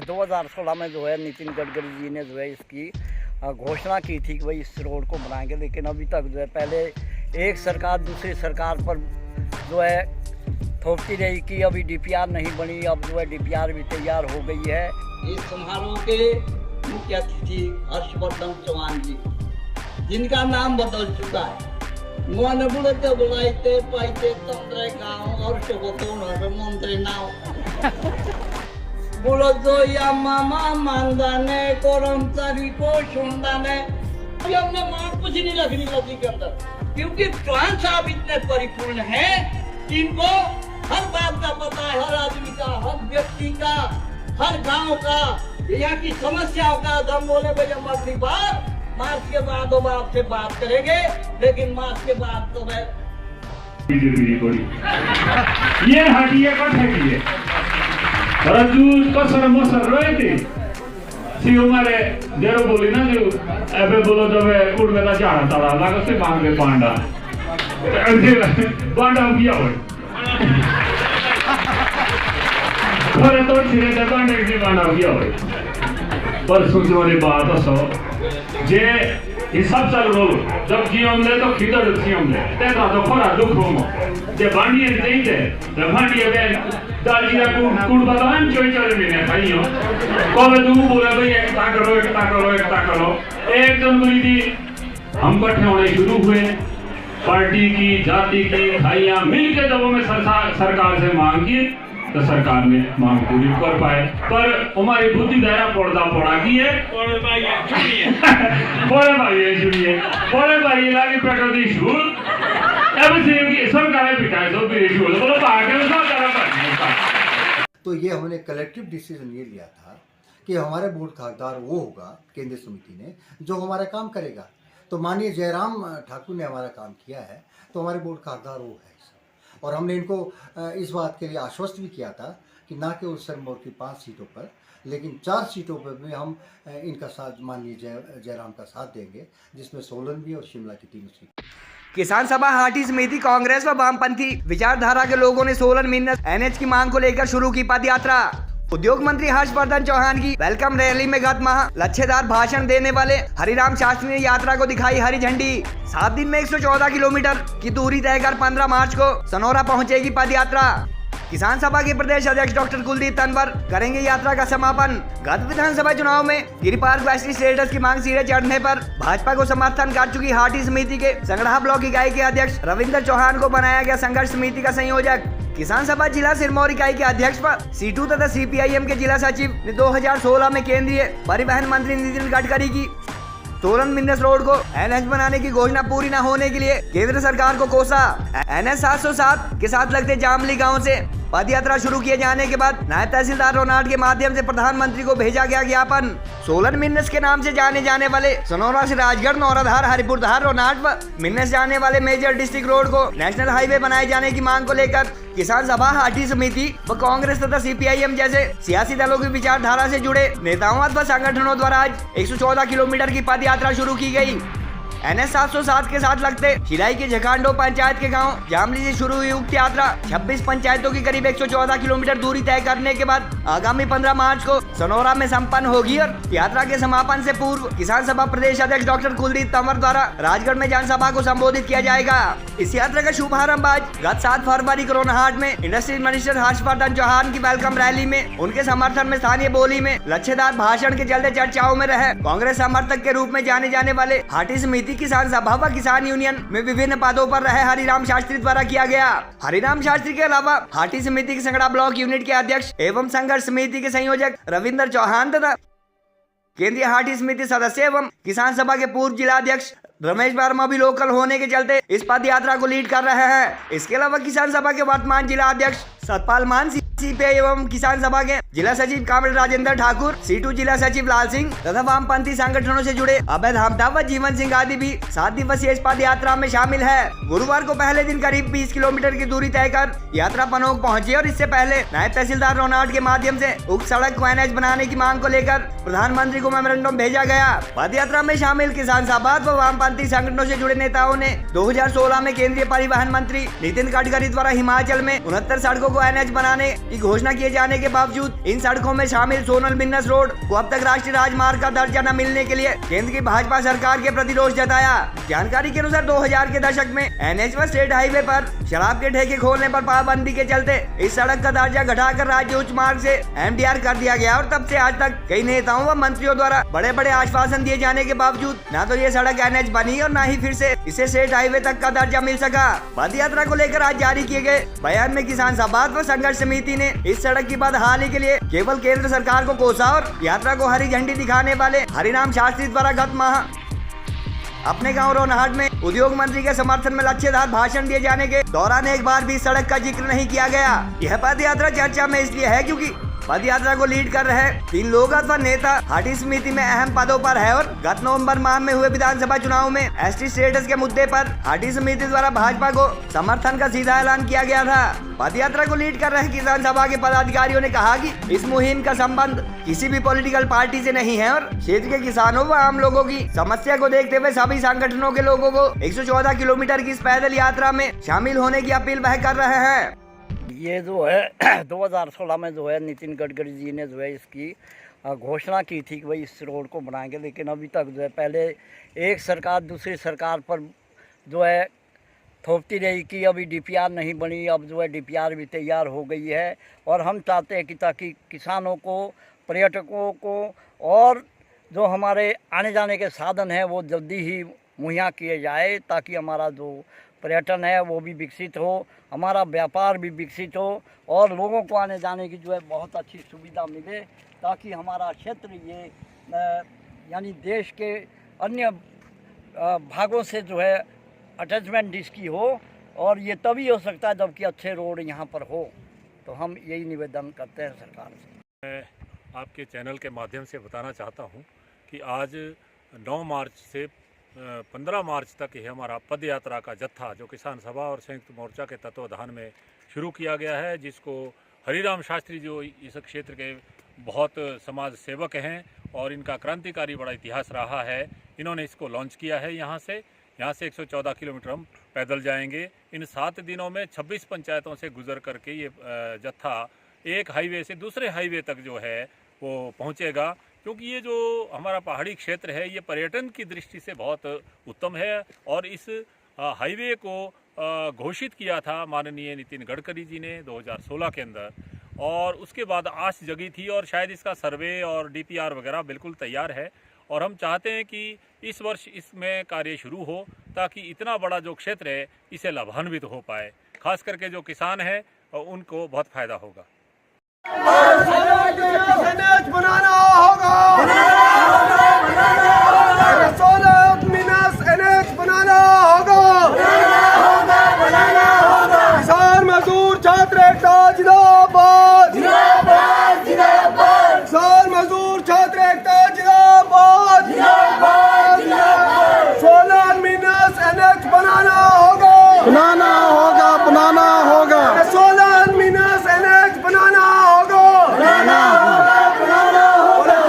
2016 में जो है नितिन गडकरी जी ने जो है इसकी घोषणा की थी कि भाई इस रोड को बनाएंगे, लेकिन अभी तक जो है पहले एक सरकार दूसरी सरकार पर जो है थोपती रही कि अभी डीपीआर नहीं बनी। अब जो है डीपीआर भी तैयार हो गई है। इस समारोह के मुख्य अतिथि हर्षवर्धन चौहान जी, जिनका नाम बदल चुका है। मन बुलते बुलाते पाइते तंत्र गाँव और शोभतो मंत्री नाव बोलो तो या मामा मानदाने कर्मचारी को सुनदाने। हमने मार कुछ नहीं रखनी नदी के अंदर, क्योंकि चौहान साहब इतने परिपूर्ण हैं कि इनको हर बात का पता है, हर आदमी का, हर व्यक्ति का, हर गांव का, यहाँ की समस्याओं का। हम बोले भाई हम अगली बार मार्च के बाद हम आपसे बात करेंगे, लेकिन मार्च के बाद तो मैं ये हटिए का ठेकिए रजू कसर मसर रहते सी हमारे जेरो बोली ना जो एबे बोलो जब उड़ में जाड़ा ताड़ा लगा से मांग दे पांडा पांडा किया हो पर तो छिरे दे पांडे की पांडा किया हो। पर सोचो वाली बात असो जे हिसाब चल रो जब जीवन ले तो खिदर जीवन ले ते तो खरा दुख होमो जे बांडिए नहीं दे तो बांडिए बे दालिया कुड़ बतान चोई चले बिने भाइयों कोवे तू बोले भाई एक ता करो एक जनवरी दी हम इकट्ठे होने शुरू हुए। पार्टी की जाति की भाइयां मिलकर जब हमें सरकार से मांग की तो सरकार ने मांग पूरी कर पाए, पर हमारी बुद्धि दायरा पड़ा की है बड़े भाई लागी प्रकृति शूल अब से सरकार पिटाए तो भी शूल बोलो पार्टी में सरकार। तो ये हमने कलेक्टिव डिसीजन ये लिया था कि हमारे बोर्ड का हकदार वो होगा केंद्रीय समिति ने जो हमारा काम करेगा। तो माननीय जयराम ठाकुर ने हमारा काम किया है, तो हमारे बोर्ड का हकदार वो है। और हमने इनको इस बात के लिए आश्वस्त भी किया था कि ना केवल सिरमौर की 5 सीटों पर, लेकिन 4 सीटों पर भी हम इनका साथ माननीय जयराम का साथ देंगे, जिसमें सोलन भी और शिमला की 3 सीट। किसान सभा हाटी समिति कांग्रेस व वामपंथी विचारधारा के लोगों ने सोलन मिन्नस एनएच की मांग को लेकर शुरू की पद यात्रा। उद्योग मंत्री हर्षवर्धन चौहान की वेलकम रैली में गत माह लच्छेदार भाषण देने वाले हरिराम शास्त्री ने यात्रा को दिखाई हरी झंडी। 7 दिन में 114 किलोमीटर की दूरी तय कर 15 मार्च को सनौरा पहुंचेगी पद यात्रा। किसान सभा के प्रदेश अध्यक्ष डॉक्टर कुलदीप तंवर करेंगे यात्रा का समापन। गत विधानसभा चुनाव में गिरी पार्क वैसी स्टेटस की मांग सिरे चढ़ने पर भाजपा को समर्थन कर चुकी हाटी समिति के संगड़ा ब्लॉक इकाई के अध्यक्ष रविंद्र चौहान को बनाया गया संघर्ष समिति का संयोजक। किसान सभा जिला सिरमौर इकाई के अध्यक्ष व सीटू तथा सीपीआईएम के जिला सचिव ने 2016 में केंद्रीय परिवहन मंत्री नितिन गडकरी की सोलन मिन्नस रोड को एनएच बनाने की घोषणा पूरी न होने के लिए केंद्र सरकार को कोसा। एनएच 707 के साथ लगते जामली गांव से पद यात्रा शुरू किए जाने के बाद नायब तहसीलदार रोनाल्ड के माध्यम से प्रधानमंत्री को भेजा गया ज्ञापन। सोलन मिन्नस के नाम से जाने जाने वाले सनौरा से राजगढ़, नौराधार, हरिपुरधार, रोनाल्ड व मिन्नस जाने वाले मेजर डिस्ट्रिक्ट रोड को नेशनल हाईवे बनाए जाने की मांग को लेकर किसान सभा हाटी समिति व कांग्रेस तथा सीपीआईएम जैसे सियासी दलों की विचारधारा से जुड़े नेताओं व संगठनों द्वारा आज 114 किलोमीटर की पद यात्रा शुरू की गई। एनएच 707 के साथ लगते शिलाई के झकांडो पंचायत के गांव जामली से शुरू हुई उक्त यात्रा 26 पंचायतों की करीब 114 किलोमीटर दूरी तय करने के बाद आगामी 15 मार्च को सनौरा में संपन्न होगी और यात्रा के समापन से पूर्व किसान सभा प्रदेश अध्यक्ष डॉक्टर कुलदीप तंवर द्वारा राजगढ़ में जनसभा को संबोधित किया जाएगा। इस यात्रा का शुभारंभ आज गत 7 फरवरी को रोनाहाट में इंडस्ट्री मिनिस्टर हर्षवर्धन चौहान की वेलकम रैली में उनके समर्थन में स्थानीय बोली में लच्छेदार भाषण के चलते चर्चाओं में रहे कांग्रेस समर्थक के रूप में जाने जाने वाले हाटी समिति किसान सभा व किसान यूनियन में विभिन्न पदों पर रहे हरिराम शास्त्री द्वारा किया गया। हरिराम शास्त्री के अलावा हाटी समिति के संगड़ा ब्लॉक यूनिट के अध्यक्ष एवं संघर्ष समिति के संयोजक रविंद्र चौहान तथा केंद्रीय हाटी समिति सदस्य एवं किसान सभा के पूर्व जिला अध्यक्ष रमेश वर्मा भी लोकल होने के चलते इस पद यात्रा को लीड कर रहे हैं। इसके अलावा किसान सभा के वर्तमान जिला अध्यक्ष सतपाल मान सीपीआई एवं किसान सभा के जिला सचिव कामरेड राजेंद्र ठाकुर, सीटू जिला सचिव लाल सिंह तथा वामपंथी संगठनों से जुड़े अभय धामता व जीवन सिंह आदि भी 7 दिवसीय इस पद यात्रा में शामिल है। गुरुवार को पहले दिन करीब 20 किलोमीटर की दूरी तय कर यात्रा पनोक पहुंची और इससे पहले नायब तहसीलदार रोनाल्ड के माध्यम से उक्त सड़क को एनएच बनाने की मांग को लेकर प्रधानमंत्री को मेमोरेंडम भेजा गया। पद यात्रा में शामिल किसान सभा व वामपंथी संगठनों से जुड़े नेताओं ने 2016 में केंद्रीय परिवहन मंत्री नितिन गडकरी द्वारा हिमाचल में 69 सड़कों को एनएच बनाने की घोषणा किए जाने के बावजूद इन सड़कों में शामिल सोनल मिन्नस रोड को अब तक राष्ट्रीय राजमार्ग का दर्जा न मिलने के लिए केंद्र की भाजपा सरकार के प्रति रोष जताया। जानकारी के अनुसार 2000 के दशक में NH व स्टेट हाईवे पर शराब के ठेके खोलने पर पाबंदी के चलते इस सड़क का दर्जा घटाकर राज्य उच्च मार्ग से MDR कर दिया गया और तब से आज तक कई नेताओं व मंत्रियों द्वारा बड़े बड़े आश्वासन दिए जाने के बावजूद न तो ये सड़क NH बनी और न ही फिर से इसे स्टेट हाईवे तक का दर्जा मिल सका। पद यात्रा को लेकर आज जारी किए गए बयान में किसान सभा व संघर्ष समिति ने इस सड़क की बदहाली के लिए केवल केंद्र सरकार को कोसा और यात्रा को हरी झंडी दिखाने वाले हरिराम शास्त्री द्वारा गत माह अपने गांव रोनहाट में उद्योग मंत्री के समर्थन में लच्छेदार भाषण दिए जाने के दौरान एक बार भी सड़क का जिक्र नहीं किया गया। यह पद यात्रा चर्चा में इसलिए है क्योंकि पद यात्रा को लीड कर रहे 3 लोग अथवा नेता हाटी समिति में अहम पदों पर है और गत नवंबर माह में हुए विधानसभा चुनाव में ST स्टेटस के मुद्दे पर हाटी समिति द्वारा भाजपा को समर्थन का सीधा ऐलान किया गया था। पद यात्रा को लीड कर रहे किसान सभा के पदाधिकारियों ने कहा कि इस मुहिम का संबंध किसी भी पॉलिटिकल पार्टी से नहीं है और क्षेत्र के किसानों व आम लोगों की समस्या को देखते हुए सभी संगठनों के लोगों को 114 किलोमीटर की इस पैदल यात्रा में शामिल होने की अपील वह कर रहे हैं। ये जो है 2016 में जो है नितिन गडकरी जी ने जो है इसकी घोषणा की थी कि भाई इस रोड को बनाएंगे, लेकिन अभी तक जो है पहले एक सरकार दूसरी सरकार पर जो है थोपती रही कि अभी DPR नहीं बनी, अब जो है DPR भी तैयार हो गई है। और हम चाहते हैं कि ताकि किसानों को, पर्यटकों को और जो हमारे आने जाने के साधन हैं वो जल्दी ही मुहैया किए जाए, ताकि हमारा जो पर्यटन है वो भी विकसित हो, हमारा व्यापार भी विकसित हो और लोगों को आने जाने की जो है बहुत अच्छी सुविधा मिले, ताकि हमारा क्षेत्र ये यानी देश के अन्य भागों से जो है अटैचमेंट इसकी हो। और ये तभी हो सकता है जबकि अच्छे रोड यहाँ पर हो। तो हम यही निवेदन करते हैं सरकार से। मैं आपके चैनल के माध्यम से बताना चाहता हूँ कि आज 9 मार्च से 15 मार्च तक ये हमारा पद यात्रा का जत्था जो किसान सभा और संयुक्त मोर्चा के तत्वाधान में शुरू किया गया है, जिसको हरिराम शास्त्री जो इस क्षेत्र के बहुत समाज सेवक हैं और इनका क्रांतिकारी बड़ा इतिहास रहा है, इन्होंने इसको लॉन्च किया है। यहाँ से 114 किलोमीटर हम पैदल जाएंगे। इन 7 दिनों में 26 पंचायतों से गुजर करके ये जत्था एक हाईवे से दूसरे हाईवे तक जो है वो पहुँचेगा, क्योंकि ये जो हमारा पहाड़ी क्षेत्र है ये पर्यटन की दृष्टि से बहुत उत्तम है। और इस हाईवे को घोषित किया था माननीय नितिन गडकरी जी ने 2016 के अंदर, और उसके बाद आस जगी थी और शायद इसका सर्वे और DPR वगैरह बिल्कुल तैयार है। और हम चाहते हैं कि इस वर्ष इसमें कार्य शुरू हो, ताकि इतना बड़ा जो क्षेत्र है इसे लाभान्वित हो पाए, खास करके जो किसान हैं उनको बहुत फायदा होगा।